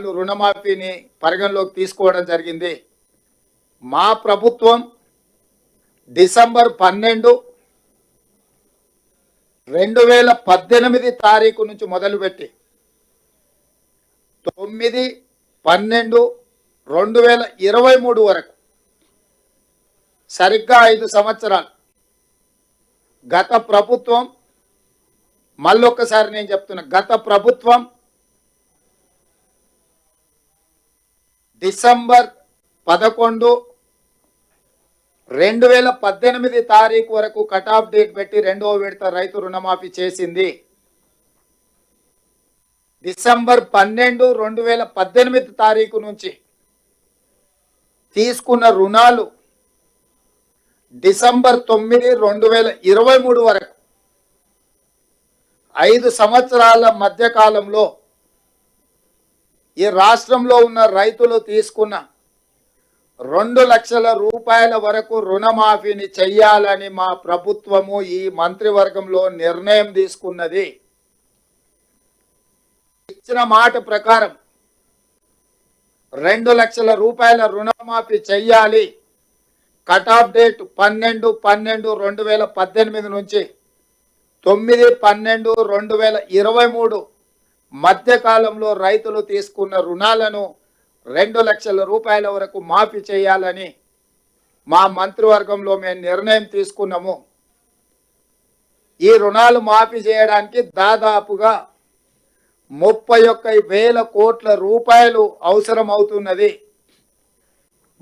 రుణమాఫీని పరిగణలోకి తీసుకోవడం జరిగింది. మా ప్రభుత్వం డిసెంబర్ 12, 2018 తారీఖు నుంచి మొదలుపెట్టి 9, 12, 2023 వరకు సరిగ్గా 5 సంవత్సరాలు గత ప్రభుత్వం, మళ్ళొక్కసారి నేను చెప్తున్నా, గత ప్రభుత్వం డిసెంబర్ 11, 2018 తారీఖు వరకు కట్ ఆఫ్ డేట్ పెట్టి రెండవ విడత రైతు రుణమాఫీ చేసింది. డిసెంబర్ 12, 2018 తారీఖు నుంచి తీసుకున్న రుణాలు డిసెంబర్ 9, 2023 వరకు 5 సంవత్సరాల మధ్య కాలంలో ఈ రాష్ట్రంలో ఉన్న రైతులు తీసుకున్న 2 లక్షల రూపాయల వరకు రుణమాఫీని చెయ్యాలని మా ప్రభుత్వము ఈ మంత్రివర్గంలో నిర్ణయం తీసుకున్నది. ఇచ్చిన మాట ప్రకారం 2 లక్షల రూపాయల రుణమాఫీ చెయ్యాలి. కట్ ఆఫ్ డేట్ 12, 12, 2018 నుంచి 9, 12, 2023 మధ్య కాలంలో రైతులు తీసుకున్న రుణాలను 2 లక్షల రూపాయల వరకు మాఫీ చేయాలని మా మంత్రివర్గంలో మేము నిర్ణయం తీసుకున్నాము. ఈ రుణాలు మాఫీ చేయడానికి దాదాపుగా 31,000 కోట్ల రూపాయలు అవసరం అవుతున్నది.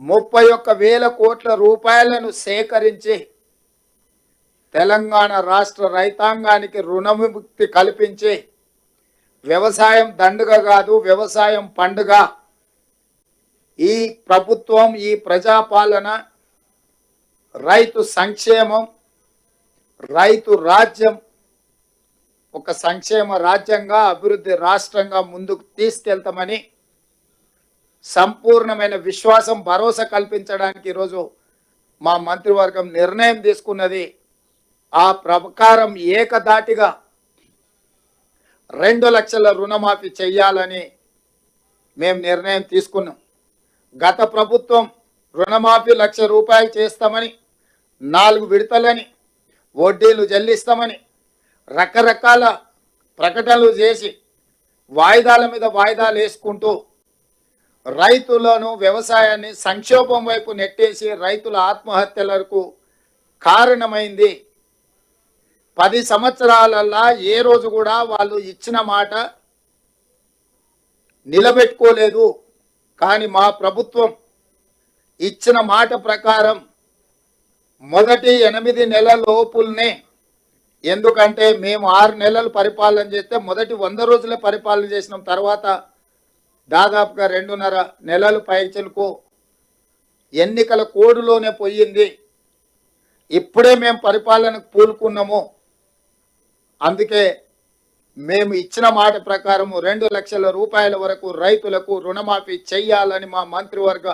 31,000 కోట్ల రూపాయలను సేకరించి తెలంగాణ రాష్ట్ర రైతాంగానికి రుణముక్తి కల్పించి వ్యవసాయం దండుగ కాదు, వ్యవసాయం పండుగ. ఈ ప్రభుత్వం, ఈ ప్రజాపాలన రైతు సంక్షేమం, రైతు రాజ్యం ఒక సంక్షేమ రాజ్యంగా, అభివృద్ధి రాష్ట్రంగా ముందుకు తీసుకెళ్తామని సంపూర్ణమైన విశ్వాసం, భరోసా కల్పించడానికి ఈరోజు మా మంత్రివర్గం నిర్ణయం తీసుకున్నది. ఆ ప్రకారం ఏకధాటిగా 2 లక్షల రుణమాఫీ చెయ్యాలని మేము నిర్ణయం తీసుకున్నాం. గత ప్రభుత్వం రుణమాఫీ 1 లక్ష రూపాయలు చేస్తామని, 4 విడతలని, వడ్డీలు చెల్లిస్తామని రకరకాల ప్రకటనలు చేసి వాయిదాల మీద వాయిదాలు వేసుకుంటూ రైతులను, వ్యవసాయాన్ని సంక్షోభం వైపు నెట్టేసి రైతుల ఆత్మహత్యలకు కారణమైంది. 10 సంవత్సరాలల్లా ఏ రోజు కూడా వాళ్ళు ఇచ్చిన మాట నిలబెట్టుకోలేదు. కానీ మా ప్రభుత్వం ఇచ్చిన మాట ప్రకారం మొదటి 8 నెలల లోపుల్నే, ఎందుకంటే మేము 6 నెలలు పరిపాలన చేస్తే మొదటి 100 రోజులే పరిపాలన చేసినాం. తర్వాత దాదాపుగా 2.5 నెలలు పైచలకు ఎన్నికల కోడ్లోనే పోయింది. ఇప్పుడే మేము పరిపాలనకు పూనుకున్నాము. అందుకే మేము ఇచ్చిన మాట ప్రకారం 2 లక్షల రూపాయల వరకు రైతులకు రుణమాఫీ చెయ్యాలని మా మంత్రివర్గ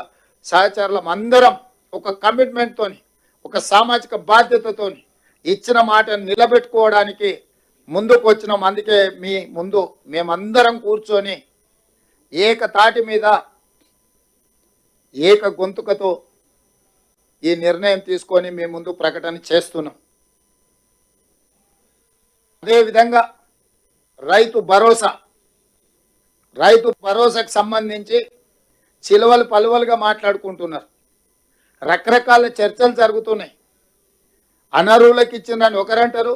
సహచరులం అందరం ఒక కమిట్మెంట్తోని, ఒక సామాజిక బాధ్యతతోని ఇచ్చిన మాట నిలబెట్టుకోవడానికి ముందుకు వచ్చినాం. అందుకే మీ ముందు మేమందరం కూర్చొని ఏకతాటి మీద, ఏక గొంతుకతో ఈ నిర్ణయం తీసుకొని మీ ముందు ప్రకటన చేస్తున్నాం. అదేవిధంగా రైతు భరోసాకు సంబంధించి చిలువలు పలువలుగా మాట్లాడుకుంటున్నారు. రకరకాల చర్చలు జరుగుతున్నాయి. అనర్హులకు ఇచ్చిందని ఒకరంటారు,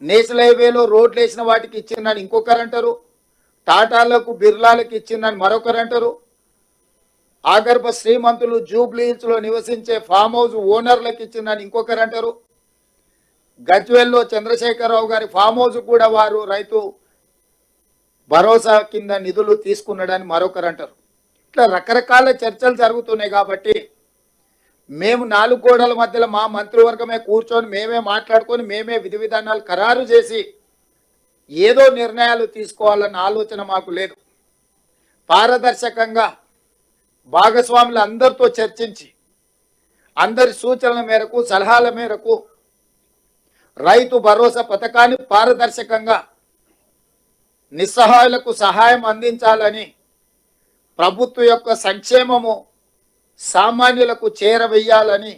నేషనల్ హైవేలో రోడ్లు వేసిన వాటికి ఇచ్చిందని ఇంకొకరంటారు, టాటాలకు, బిర్లాలకు ఇచ్చిందని మరొకరంటారు, ఆగర్భ శ్రీమంతులు జూబ్లీహిల్స్లో నివసించే ఫామ్ హౌస్ ఓనర్లకు ఇచ్చిందని ఇంకొకరంటారు, గజ్వేల్లో చంద్రశేఖరరావు గారి ఫామ్ హౌస్ కూడా వారు రైతు భరోసా కింద నిధులు తీసుకున్నాడని మరొకరంటారు. ఇట్లా రకరకాల చర్చలు జరుగుతున్నాయి. కాబట్టి మేము 4 గోడల మధ్యలో మా మంత్రివర్గమే కూర్చొని మేమే మాట్లాడుకొని మేమే విధి విధానాలు ఖరారు చేసి ఏదో నిర్ణయాలు తీసుకోవాలన్న ఆలోచన మాకు లేదు. పారదర్శకంగా భాగస్వాములు అందరితో చర్చించి అందరి సూచనల మేరకు, సలహాల మేరకు రైతు భరోసా పథకాన్ని పారదర్శకంగా నిస్సహాయులకు సహాయం అందించాలని ప్రభుత్వం యొక్క సంక్షేమము సామాన్యులకు చేరవేయాలని,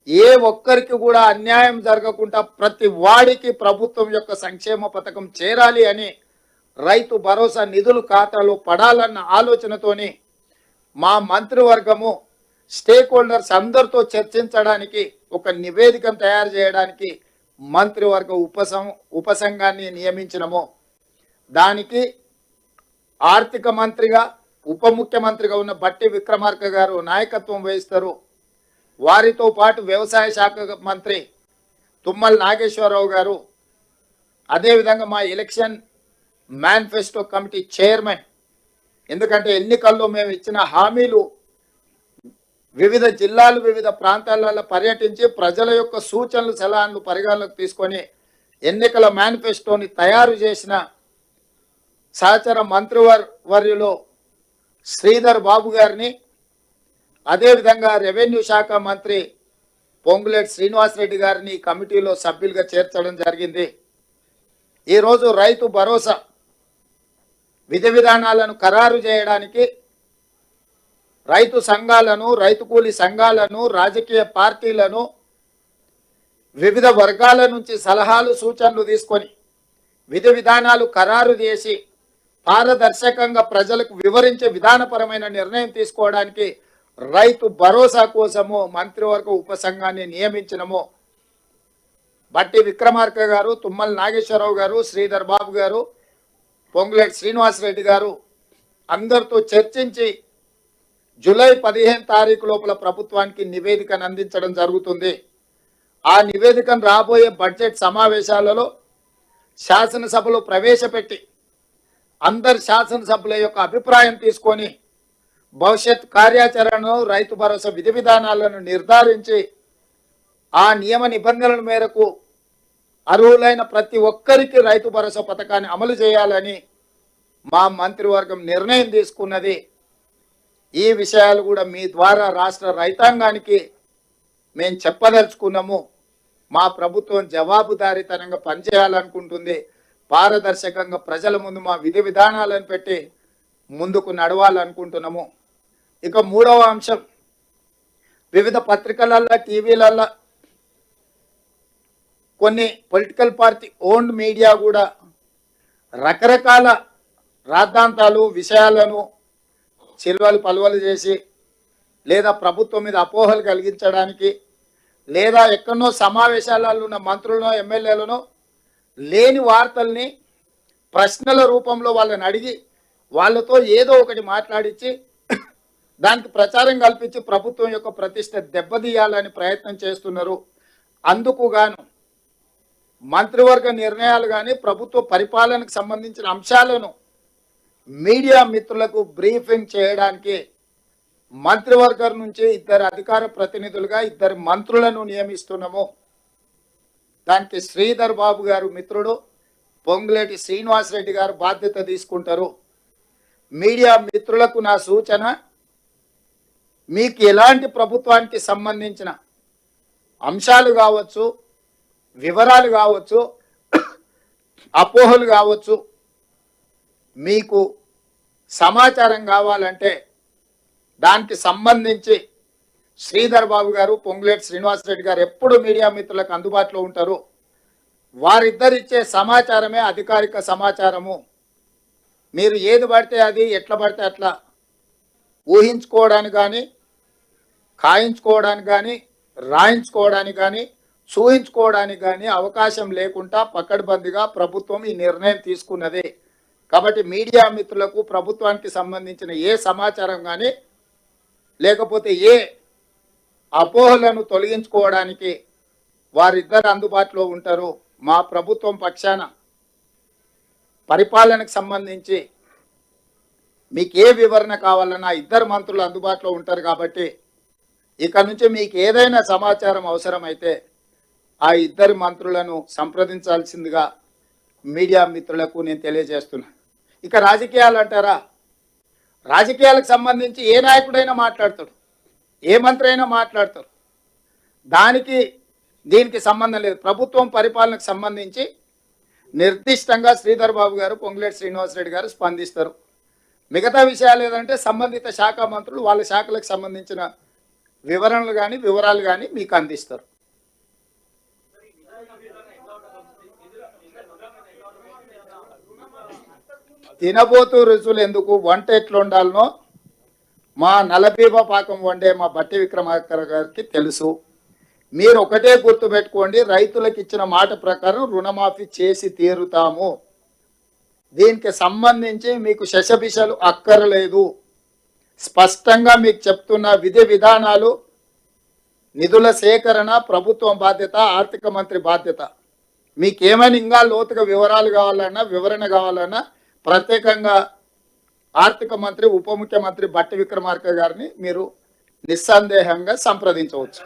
ఏ ఒక్కరికి కూడా అన్యాయం జరగకుండా ప్రతి వాడికి ప్రభుత్వం యొక్క సంక్షేమ పథకం చేరాలి అని రైతు భరోసా నిధులు ఖాతాలో పడాలన్న ఆలోచనతోని మా మంత్రివర్గము స్టేక్ హోల్డర్స్ అందరితో చర్చించడానికి ఒక నివేదికను తయారు చేయడానికి మంత్రివర్గ ఉపసంఘాన్ని నియమించినము. దానికి ఆర్థిక మంత్రిగా ఉప ముఖ్యమంత్రిగా ఉన్న బట్టి విక్రమార్క గారు నాయకత్వం వహిస్తారు. వారితో పాటు వ్యవసాయ శాఖ మంత్రి తుమ్మల నాగేశ్వరరావు గారు, అదేవిధంగా మా ఎలక్షన్ మేనిఫెస్టో కమిటీ చైర్మన్, ఎందుకంటే ఎన్నికల్లో మేము ఇచ్చిన హామీలు వివిధ జిల్లాలు వివిధ ప్రాంతాలలో పర్యటించి ప్రజల యొక్క సూచనలు సలహాలు పరిగణలోకి తీసుకొని ఎన్నికల మేనిఫెస్టోని తయారు చేసిన సహచర మంత్రివర్యులు శ్రీధర్ బాబు గారిని, అదేవిధంగా రెవెన్యూ శాఖ మంత్రి పొంగులేటి శ్రీనివాసరెడ్డి గారిని కమిటీలో సభ్యులుగా చేర్చడం జరిగింది. ఈరోజు రైతు భరోసా విధి విధానాలను ఖరారు చేయడానికి రైతు సంఘాలను, రైతు కూలీ సంఘాలను, రాజకీయ పార్టీలను, వివిధ వర్గాల నుంచి సలహాలు సూచనలు తీసుకొని విధి విధానాలు ఖరారు చేసి పారదర్శకంగా ప్రజలకు వివరించే విధానపరమైన నిర్ణయం తీసుకోవడానికి రైతు భరోసా కోసము మంత్రివర్గ ఉపసంఘాన్ని నియమించినము. బట్టి విక్రమార్క గారు, తుమ్మల నాగేశ్వరరావు గారు, శ్రీధర్ బాబు గారు, పొంగులేటి శ్రీనివాసరెడ్డి గారు అందరితో చర్చించి జూలై 15 తారీఖు లోపల ప్రభుత్వానికి నివేదికను అందించడం జరుగుతుంది. ఆ నివేదికను రాబోయే బడ్జెట్ సమావేశాలలో శాసనసభలో ప్రవేశపెట్టి అందరి శాసనసభ్యుల యొక్క అభిప్రాయం తీసుకొని భవిష్యత్ కార్యాచరణను, రైతు భరోసా విధి విధానాలను నిర్ధారించి ఆ నియమ నిబంధనల మేరకు అర్హులైన ప్రతి ఒక్కరికి రైతు భరోసా పథకాన్ని అమలు చేయాలని మా మంత్రివర్గం నిర్ణయం తీసుకున్నది. ఈ విషయాలు కూడా మీ ద్వారా రాష్ట్ర రైతాంగానికి మేము చెప్పదలుచుకున్నాము. మా ప్రభుత్వం జవాబుదారీతనంగా పనిచేయాలనుకుంటుంది. పారదర్శకంగా ప్రజల ముందు మా విధి విధానాలను పెట్టి ముందుకు నడవాలనుకుంటున్నాము. ఇక మూడవ అంశం, వివిధ పత్రికలల్లో, టీవీలల్లో కొన్ని పొలిటికల్ పార్టీ ఓన్డ్ మీడియా కూడా రకరకాల రాద్ధాంతాలు, విషయాలను చిల్వలు పలువలు చేసి లేదా ప్రభుత్వం మీద అపోహలు కలిగించడానికి లేదా ఎక్కడనో సమావేశాలలో ఉన్న మంత్రులను, ఎమ్మెల్యేలను లేని వార్తల్ని ప్రశ్నల రూపంలో వాళ్ళని అడిగి వాళ్ళతో ఏదో ఒకటి మాట్లాడించి దానికి ప్రచారం కల్పించి ప్రభుత్వం యొక్క ప్రతిష్ట దెబ్బతీయాలని ప్రయత్నం చేస్తున్నారు. అందుకు గాను మంత్రివర్గ నిర్ణయాలు కానీ ప్రభుత్వ పరిపాలనకు సంబంధించిన అంశాలను మీడియా మిత్రులకు బ్రీఫింగ్ చేయడానికి మంత్రివర్గం నుంచి 2 అధికార ప్రతినిధులుగా 2 మంత్రులను నియమిస్తున్నాము. దానికి శ్రీధర్ బాబు గారు మిత్రుడు, పొంగులేటి శ్రీనివాసరెడ్డి గారు బాధ్యత తీసుకుంటారు. మీడియా మిత్రులకు నా సూచన, మీకు ఎలాంటి ప్రభుత్వానికి సంబంధించిన అంశాలు కావచ్చు, వివరాలు కావచ్చు, అపోహలు కావచ్చు, మీకు సమాచారం కావాలంటే దానికి సంబంధించి శ్రీధర్ బాబు గారు, పొంగులేటి శ్రీనివాసరెడ్డి గారు ఎప్పుడు మీడియా మిత్రులకు అందుబాటులో ఉంటారు. వారిద్దరిచ్చే సమాచారమే అధికారిక సమాచారము. మీరు ఏది పడితే అది, ఎట్లా పడితే అట్లా ఊహించుకోవడానికి కానీ, ఖాయించుకోవడానికి కానీ, రాయించుకోవడానికి కానీ, చూయించుకోవడానికి కానీ అవకాశం లేకుండా పకడ్బందీగా ప్రభుత్వం ఈ నిర్ణయం తీసుకున్నది. కాబట్టి మీడియా మిత్రులకు ప్రభుత్వానికి సంబంధించిన ఏ సమాచారం కానీ లేకపోతే ఏ అపోహలను తొలగించుకోవడానికి వారిద్దరు అందుబాటులో ఉంటారు. మా ప్రభుత్వం పక్షాన పరిపాలనకు సంబంధించి మీకు ఏ వివరణ కావాలన్నా 2 మంత్రులు అందుబాటులో ఉంటారు. కాబట్టి ఇక నుంచి మీకు ఏదైనా సమాచారం అవసరమైతే ఆ 2 మంత్రులను సంప్రదించాల్సిందిగా మీడియా మిత్రులకు నేను తెలియజేస్తున్నా. ఇక రాజకీయాలు అంటారా, రాజకీయాలకు సంబంధించి ఏ నాయకుడైనా మాట్లాడతాడు, ఏ మంత్రి అయినా మాట్లాడతారు. దీనికి సంబంధం లేదు. ప్రభుత్వం పరిపాలనకు సంబంధించి నిర్దిష్టంగా శ్రీధర్ బాబు గారు, పొంగులేటి శ్రీనివాసరెడ్డి గారు స్పందిస్తారు. మిగతా విషయాలు ఏదంటే సంబంధిత శాఖ మంత్రులు వాళ్ళ శాఖలకు సంబంధించిన వివరణలు కానీ వివరాలు కానీ మీకు అందిస్తారు. తినబోతూ రుచులు ఎందుకు, వంట ఎట్లా ఉండాలనో మా నలబీబ పాకం వండే మా బట్టి విక్రమార్క గారికి తెలుసు. మీరు ఒకటే గుర్తుపెట్టుకోండి, రైతులకు ఇచ్చిన మాట ప్రకారం రుణమాఫీ చేసి తీరుతాము. దీనికి సంబంధించి మీకు శశబిషలు అక్కర్లేదు. స్పష్టంగా మీకు చెప్తున్న విధి విధానాలు, నిధుల సేకరణ ప్రభుత్వం బాధ్యత, ఆర్థిక మంత్రి బాధ్యత. మీకేమైనా ఇంకా లోతుగా వివరాలు కావాలన్నా, వివరణ కావాలన్నా ప్రత్యేకంగా ఆర్థిక మంత్రి ఉప ముఖ్యమంత్రి బట్టి విక్రమార్క గారిని మీరు నిస్సందేహంగా సంప్రదించవచ్చు.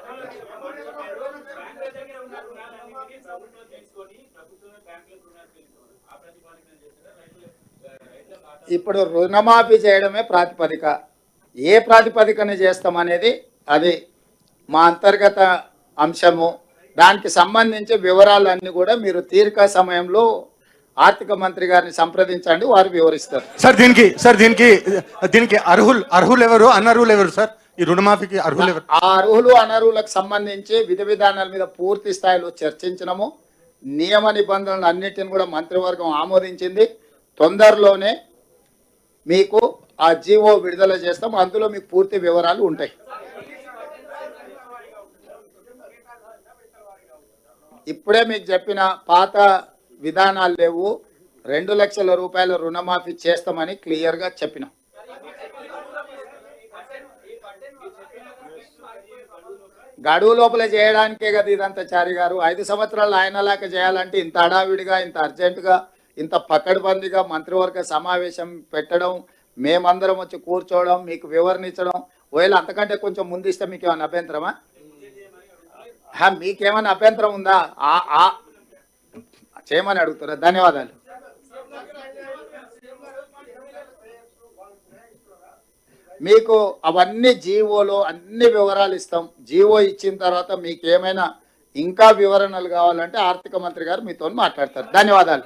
ఇప్పుడు రుణమాఫీ చేయడమే ప్రాతిపదిక. ఏ ప్రాతిపదికన చేస్తామనేది అది మా అంతర్గత అంశము. దానికి సంబంధించి వివరాలన్నీ కూడా మీరు తీరిక సమయంలో ఆర్థిక మంత్రి గారిని సంప్రదించండి, వారు వివరిస్తారు. దీనికి అర్హులు ఎవరు, అనర్హులు ఎవరు సార్? ఈ రుణమాఫీకి అర్హులు ఎవరు? ఆ అర్హులు అనర్హులకు సంబంధించి విధి విధానాల మీద పూర్తి స్థాయిలో చర్చించినము. నియమ నిబంధనలు అన్నిటిని కూడా మంత్రివర్గం ఆమోదించింది. తొందరలోనే మీకు ఆ జీవో విడుదల చేస్తాం. అందులో మీకు పూర్తి వివరాలు ఉంటాయి. ఇప్పుడే మీకు చెప్పిన పాత విధానాలు లేవు. 2 లక్షల రూపాయల రుణమాఫీ చేస్తామని క్లియర్గా చెప్పినాం. గడువు లోపల చేయడానికే కదా ఇదంతా. చారి గారు 5 సంవత్సరాలు ఆయనలాగా చేయాలంటే ఇంత హడావిడిగా, ఇంత అర్జెంటుగా, ఇంత పకడ్బందీగా మంత్రివర్గ సమావేశం పెట్టడం, మేమందరం వచ్చి కూర్చోవడం, మీకు వివరణ ఇచ్చడం, ఒకవేళ అంతకంటే కొంచెం ముందు ఇస్తే మీకు ఏమైనా అభ్యంతరమా? మీకేమైనా అభ్యంతరం ఉందా? చేయమని అడుగుతారా? ధన్యవాదాలు. మీకు అవన్నీ జీవోలో అన్ని వివరాలు ఇస్తాం. జీవో ఇచ్చిన తర్వాత మీకు ఏమైనా ఇంకా వివరణలు కావాలంటే ఆర్థిక మంత్రి గారు మీతో మాట్లాడతారు. ధన్యవాదాలు.